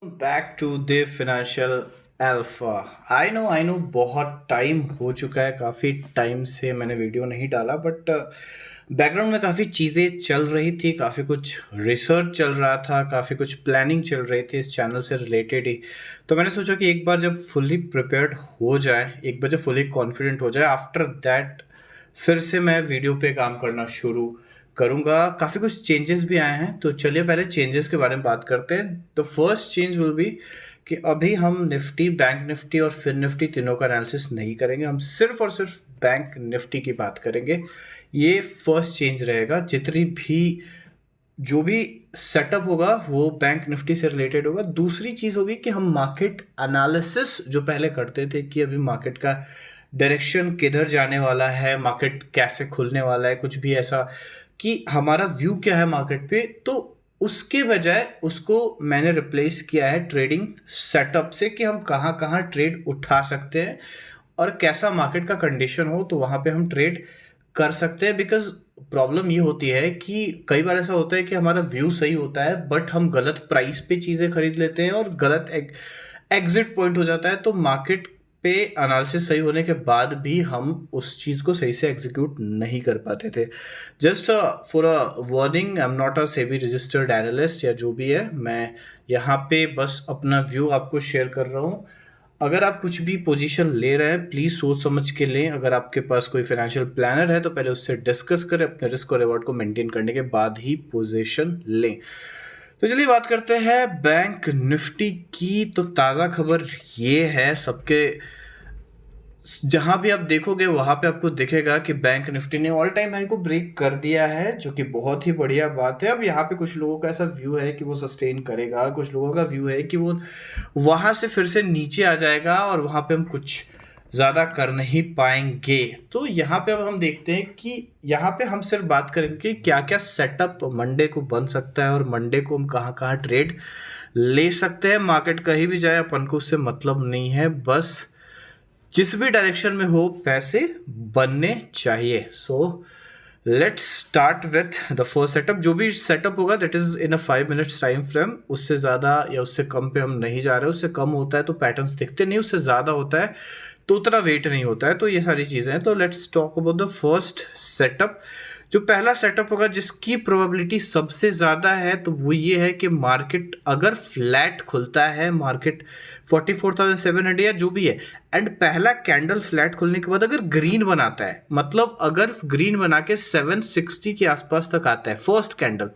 Back to the financial alpha. I know बहुत time हो चुका है, काफ़ी टाइम से मैंने वीडियो नहीं डाला, बट बैकग्राउंड में काफ़ी चीज़ें चल रही थी, काफ़ी कुछ रिसर्च चल रहा था, काफ़ी कुछ प्लानिंग चल रही थी इस चैनल से रिलेटेड ही। तो मैंने सोचा कि एक बार जब फुली प्रिपेयर्ड हो जाए, एक बार जब फुली कॉन्फिडेंट हो जाए, आफ्टर दैट फिर से मैं वीडियो पे काम करना शुरू करूँगा। काफ़ी कुछ चेंजेस भी आए हैं, तो चलिए पहले चेंजेस के बारे में बात करते हैं। The first change will be कि अभी हम निफ्टी, बैंक निफ्टी और फिन निफ्टी तीनों का एनालिसिस नहीं करेंगे, हम सिर्फ और सिर्फ बैंक निफ्टी की बात करेंगे। ये फर्स्ट चेंज रहेगा। जितनी भी जो भी सेटअप होगा वो बैंक निफ्टी से रिलेटेड होगा। दूसरी चीज़ होगी कि हम मार्केट एनालिसिस जो पहले करते थे कि अभी मार्केट का डायरेक्शन किधर जाने वाला है, मार्केट कैसे खुलने वाला है, कुछ भी ऐसा कि हमारा व्यू क्या है मार्केट पे, तो उसके बजाय उसको मैंने रिप्लेस किया है ट्रेडिंग सेटअप से कि हम कहाँ कहाँ ट्रेड उठा सकते हैं और कैसा मार्केट का कंडीशन हो तो वहाँ पे हम ट्रेड कर सकते हैं। बिकॉज प्रॉब्लम ये होती है कि कई बार ऐसा होता है कि हमारा व्यू सही होता है बट हम गलत प्राइस पे चीज़ें खरीद लेते हैं और गलत एग्जिट पॉइंट हो जाता है, तो मार्केट पे एनालिसिस सही होने के बाद भी हम उस चीज़ को सही से एग्जीक्यूट नहीं कर पाते थे। Just for a warning, I am not a SEBI registered analyst या जो भी है, मैं यहाँ पे बस अपना व्यू आपको शेयर कर रहा हूँ। अगर आप कुछ भी पोजीशन ले रहे हैं प्लीज़ सोच समझ के लें। अगर आपके पास कोई फाइनेंशियल प्लानर है तो पहले उससे डिस्कस करें, अपने रिस्क और रिवॉर्ड को मेंटेन करने के बाद ही पोजीशन लें। तो चलिए बात करते हैं बैंक निफ्टी की। तो ताज़ा खबर ये है, सबके जहां भी आप देखोगे वहां पे आपको दिखेगा कि बैंक निफ्टी ने ऑल टाइम हाई को ब्रेक कर दिया है, जो कि बहुत ही बढ़िया बात है। अब यहाँ पे कुछ लोगों का ऐसा व्यू है कि वो सस्टेन करेगा, कुछ लोगों का व्यू है कि वो वहां से फिर से नीचे आ जाएगा और वहां पे हम कुछ ज़्यादा कर नहीं पाएंगे। तो यहाँ पे अब हम देखते हैं कि यहाँ पे हम सिर्फ बात करेंगे कि क्या क्या सेटअप मंडे को बन सकता है और मंडे को हम कहाँ कहाँ ट्रेड ले सकते हैं। मार्केट कहीं भी जाए अपन को उससे मतलब नहीं है, बस जिस भी डायरेक्शन में हो पैसे बनने चाहिए। So let's start with the first setup. जो भी सेटअप होगा that is in a 5 minutes time frame. उससे ज़्यादा या उससे कम पे हम नहीं जा रहे। उससे कम होता है तो पैटर्न्स दिखते नहीं, उससे ज़्यादा होता है तो उतना वेट नहीं होता है। तो ये सारी चीज़ें हैं। तो let's talk about the first setup. जो पहला सेटअप होगा जिसकी प्रोबेबिलिटी सबसे ज़्यादा है तो वो ये है कि मार्केट अगर फ्लैट खुलता है, मार्केट 44,700 या जो भी है, एंड पहला कैंडल फ्लैट खुलने के बाद अगर ग्रीन बनाता है, मतलब अगर ग्रीन बना के 760 के आसपास तक आता है फर्स्ट कैंडल,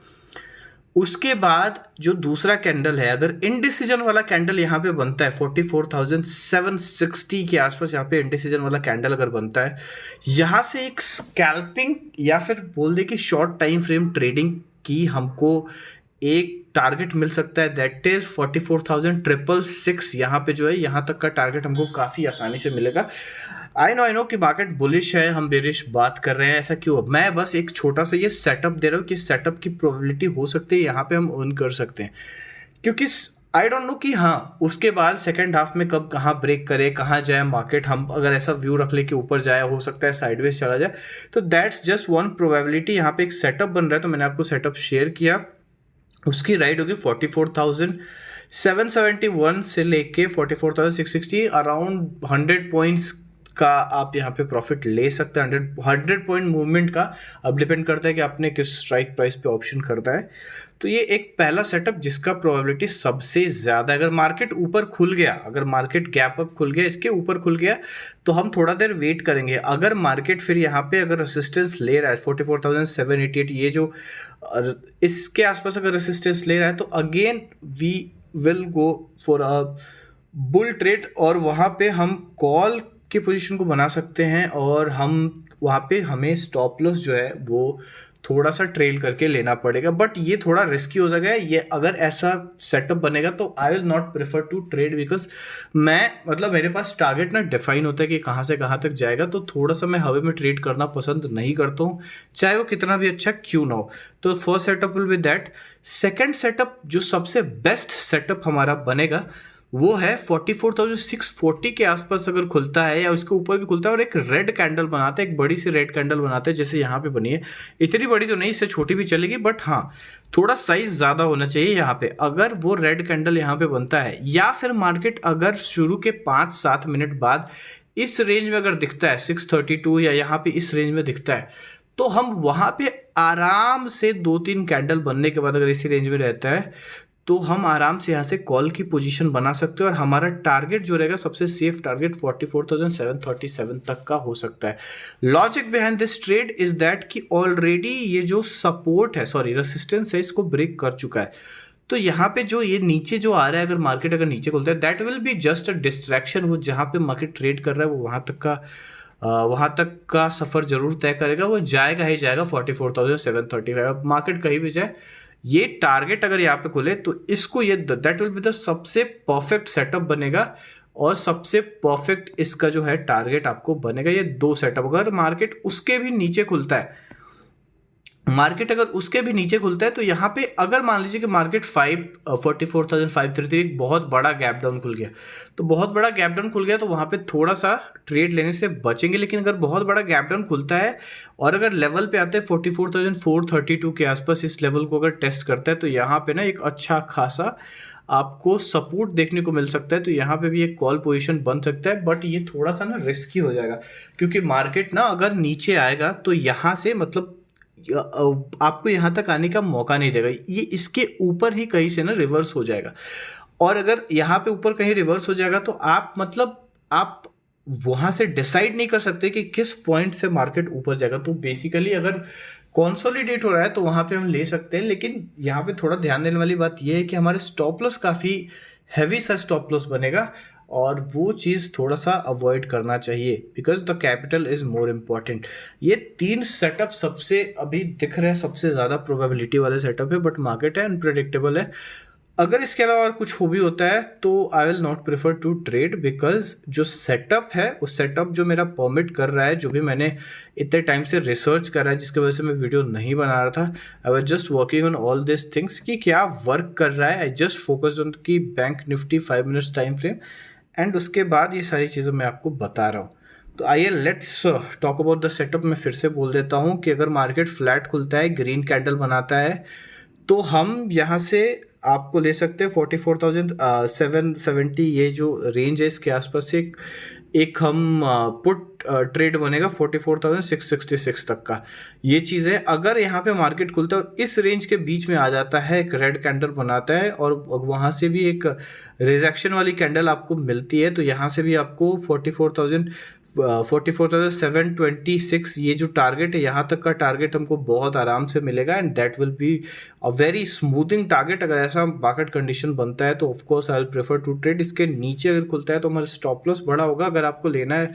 उसके बाद जो दूसरा कैंडल है अगर इनडिसीजन वाला कैंडल यहाँ पे बनता है 44,760 के आसपास, यहाँ पे इनडिसीजन वाला कैंडल अगर बनता है, यहाँ से एक स्कैल्पिंग या फिर बोल दे कि शॉर्ट टाइम फ्रेम ट्रेडिंग की हमको एक टारगेट मिल सकता है। That is 44,666। यहाँ पे जो है यहाँ तक का टारगेट हमको काफ़ी आसानी से मिलेगा। आई नो कि मार्केट बुलिश है, हम बेरिश बात कर रहे हैं, ऐसा क्यों? मैं बस एक छोटा सा ये सेटअप दे रहा हूँ कि सेटअप की प्रोबेबिलिटी हो सकती है यहाँ पे हम अर्न कर सकते हैं। क्योंकि आई डोंट नो कि हाँ उसके बाद सेकेंड हाफ में कब कहाँ ब्रेक करे, कहाँ जाए मार्केट। हम अगर ऐसा व्यू रख ले कि ऊपर जाए, हो सकता है साइडवेज चला जाए, तो दैट्स जस्ट वन प्रोबेबिलिटी। यहाँ पे एक सेटअप बन रहा है तो मैंने आपको सेटअप शेयर किया। उसकी राइट होगी 44,771 से लेके 44,660, अराउंड 100 पॉइंट्स का आप यहाँ पे प्रॉफिट ले सकते हैं। 100 पॉइंट मूवमेंट का अब डिपेंड करता है कि आपने किस स्ट्राइक प्राइस पे ऑप्शन करता है। तो ये एक पहला सेटअप जिसका प्रोबेबिलिटी सबसे ज़्यादा है। अगर मार्केट ऊपर खुल गया, अगर मार्केट गैप अप खुल गया, इसके ऊपर खुल गया, तो हम थोड़ा देर वेट करेंगे। अगर मार्केट फिर यहाँ पे अगर रेसिस्टेंस ले रहा है 44,788, ये जो इसके आसपास अगर रेसिस्टेंस ले रहा है, तो again we will go for a bull trade और वहाँ पे हम कॉल की पोजीशन को बना सकते हैं और हम वहाँ पे हमें स्टॉप लॉस जो है वो थोड़ा सा ट्रेल करके लेना पड़ेगा। बट ये थोड़ा रिस्की हो जाएगा। ये अगर ऐसा सेटअप बनेगा तो I will not prefer to trade, because मैं मतलब मेरे पास टारगेट ना डिफाइन होता है कि कहाँ से कहाँ तक जाएगा, तो थोड़ा सा मैं हवा में ट्रेड करना पसंद नहीं करता हूँ, चाहे वो कितना भी अच्छा क्यों ना हो। तो first setup will be that. Second setup जो सबसे बेस्ट सेटअप हमारा बनेगा वो है 44,640 के आसपास अगर खुलता है या उसके ऊपर भी खुलता है और एक रेड कैंडल बनाता है, एक बड़ी सी रेड कैंडल बनाता है जैसे यहाँ पे बनी है। इतनी बड़ी तो नहीं, इससे छोटी भी चलेगी, बट हाँ थोड़ा साइज ज़्यादा होना चाहिए यहाँ पे। अगर वो रेड कैंडल यहाँ पे बनता है या फिर मार्केट अगर शुरू के 5-7 मिनट बाद इस रेंज में अगर दिखता है 632 या यहाँ पे इस रेंज में दिखता है, तो हम वहाँ पे आराम से 2-3 कैंडल बनने के बाद अगर इसी रेंज में रहता है तो हम आराम से यहाँ से कॉल की पोजीशन बना सकते हैं और हमारा टारगेट जो रहेगा सबसे सेफ टारगेट 44,737 तक का हो सकता है। Logic behind this trade is that कि ऑलरेडी ये जो सपोर्ट है, सॉरी रेसिस्टेंस है, इसको ब्रेक कर चुका है। तो यहाँ पे जो ये नीचे जो आ रहा है, अगर मार्केट अगर नीचे खुलता है, that will be just a distraction. वो जहाँ पे मार्केट ट्रेड कर रहा है वो वहाँ तक का सफ़र जरूर तय करेगा, वो जाएगा ही जाएगा 44,735। अब मार्केट कहीं भी जाए, ये टारगेट अगर यहाँ पे खुले तो इसको ये दैट विल बी द सबसे परफेक्ट सेटअप बनेगा और सबसे परफेक्ट इसका जो है टारगेट आपको बनेगा। ये दो सेटअप, अगर मार्केट उसके भी नीचे खुलता है, मार्केट अगर उसके भी नीचे खुलता है तो यहाँ पे अगर मान लीजिए कि मार्केट 44,533 एक बहुत बड़ा गैप डाउन खुल गया, तो बहुत बड़ा गैप डाउन खुल गया तो वहाँ पे थोड़ा सा ट्रेड लेने से बचेंगे। लेकिन अगर बहुत बड़ा गैप डाउन खुलता है और अगर लेवल पे आते हैं 44,432 के आसपास, इस लेवल को अगर टेस्ट करता है तो यहाँ पे ना एक अच्छा खासा आपको सपोर्ट देखने को मिल सकता है। तो यहाँ पे भी एक कॉल पोजीशन बन सकता है, बट ये थोड़ा सा ना रिस्की हो जाएगा क्योंकि मार्केट ना अगर नीचे आएगा तो यहाँ से मतलब आपको यहाँ तक आने का मौका नहीं देगा, ये इसके ऊपर ही कहीं से ना रिवर्स हो जाएगा। और अगर यहाँ पे ऊपर कहीं रिवर्स हो जाएगा तो आप मतलब आप वहाँ से डिसाइड नहीं कर सकते कि किस पॉइंट से मार्केट ऊपर जाएगा। तो बेसिकली अगर कॉन्सोलिडेट हो रहा है तो वहाँ पे हम ले सकते हैं, लेकिन यहाँ पे थोड़ा ध्यान देने वाली बात यह है कि हमारे स्टॉप लॉस काफ़ी हैवी सा स्टॉप लॉस बनेगा और वो चीज़ थोड़ा सा अवॉइड करना चाहिए because the capital is more important. ये 3 सेटअप सबसे अभी दिख रहे हैं सबसे ज़्यादा प्रोबेबिलिटी वाले सेटअप है, बट मार्केट है अनप्रेडिक्टेबल है। अगर इसके अलावा और कुछ हो भी होता है तो I will not prefer to trade because जो सेटअप है उस सेटअप जो मेरा परमिट कर रहा है, जो भी मैंने इतने टाइम से रिसर्च करा है जिसकी वजह से मैं वीडियो नहीं बना रहा था, I was just working on all this things कि क्या वर्क कर रहा है। आई जस्ट फोकस्ड ऑन की bank Nifty 5 minutes time frame and उसके बाद ये सारी चीज़ें मैं आपको बता रहा हूँ। तो आइए let's talk about the setup. मैं फिर से बोल देता हूँ कि अगर मार्केट फ्लैट खुलता है, ग्रीन कैंडल बनाता है, तो हम यहाँ से आपको ले सकते हैं 44,770, ये जो रेंज है इसके आसपास से एक हम पुट ट्रेड बनेगा 44,666 तक का। ये चीज़ है, अगर यहाँ पे मार्केट खुलता है और इस रेंज के बीच में आ जाता है, एक रेड कैंडल बनाता है और वहाँ से भी एक रिजेक्शन वाली कैंडल आपको मिलती है, तो यहाँ से भी आपको 44,726 ये जो टारगेट है, यहाँ तक का टारगेट हमको बहुत आराम से मिलेगा and that will be a very smoothing target. अगर ऐसा मार्केट कंडीशन बनता है तो of course I will prefer to trade. इसके नीचे अगर खुलता है तो हमारा स्टॉप लॉस बड़ा होगा। अगर आपको लेना है,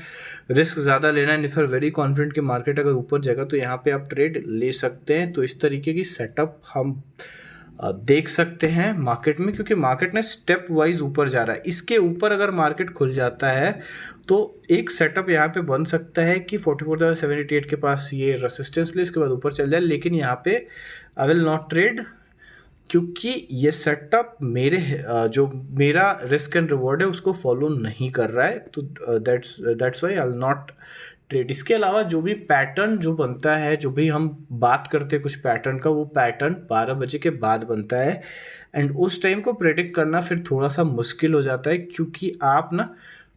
रिस्क ज़्यादा लेना है, इफ आर वेरी कॉन्फिडेंट कि मार्केट अगर ऊपर जाएगा तो यहाँ पे आप ट्रेड ले सकते हैं। तो इस तरीके की सेटअप हम देख सकते हैं मार्केट में, क्योंकि मार्केट ने स्टेप वाइज ऊपर जा रहा है। इसके ऊपर अगर मार्केट खुल जाता है तो एक सेटअप यहाँ पे बन सकता है कि 44,788 के पास ये रेसिस्टेंस ले, इसके बाद ऊपर चल जाए। लेकिन यहाँ पे आई विल नॉट ट्रेड क्योंकि ये सेटअप जो मेरा रिस्क एंड रिवॉर्ड है उसको फॉलो नहीं कर रहा है। तो that's why I will not trade. इसके अलावा जो भी पैटर्न जो बनता है, जो भी हम बात करते हैं कुछ पैटर्न का, वो पैटर्न 12 बजे के बाद बनता है एंड उस टाइम को प्रेडिक्ट करना फिर थोड़ा सा मुश्किल हो जाता है, क्योंकि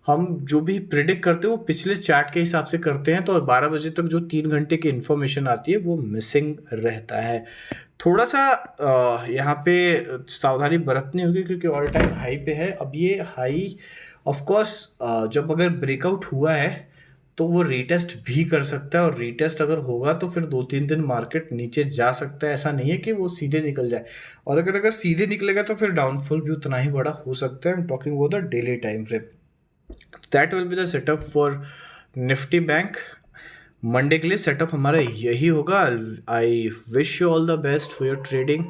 हम जो भी प्रेडिक्ट करते हैं वो पिछले चार्ट के हिसाब से करते हैं। तो 12 बजे तक जो 3 घंटे की इन्फॉर्मेशन आती है वो मिसिंग रहता है। थोड़ा सा यहाँ पे सावधानी बरतनी होगी क्योंकि ऑल टाइम हाई पे है। अब ये हाई ऑफकोर्स जब अगर ब्रेकआउट हुआ है तो वो रीटेस्ट भी कर सकता है और रीटेस्ट अगर होगा तो फिर 2-3 दिन मार्केट नीचे जा सकता है। ऐसा नहीं है कि वो सीधे निकल जाए, और अगर सीधे निकलेगा तो फिर डाउनफॉल भी उतना ही बड़ा हो सकता है। I am talking about the daily time frame. That will be the setup for Nifty bank. Monday के लिए सेटअप हमारा यही होगा। I wish you all the best for your trading.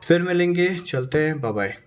फिर मिलेंगे, चलते हैं, बाय बाय।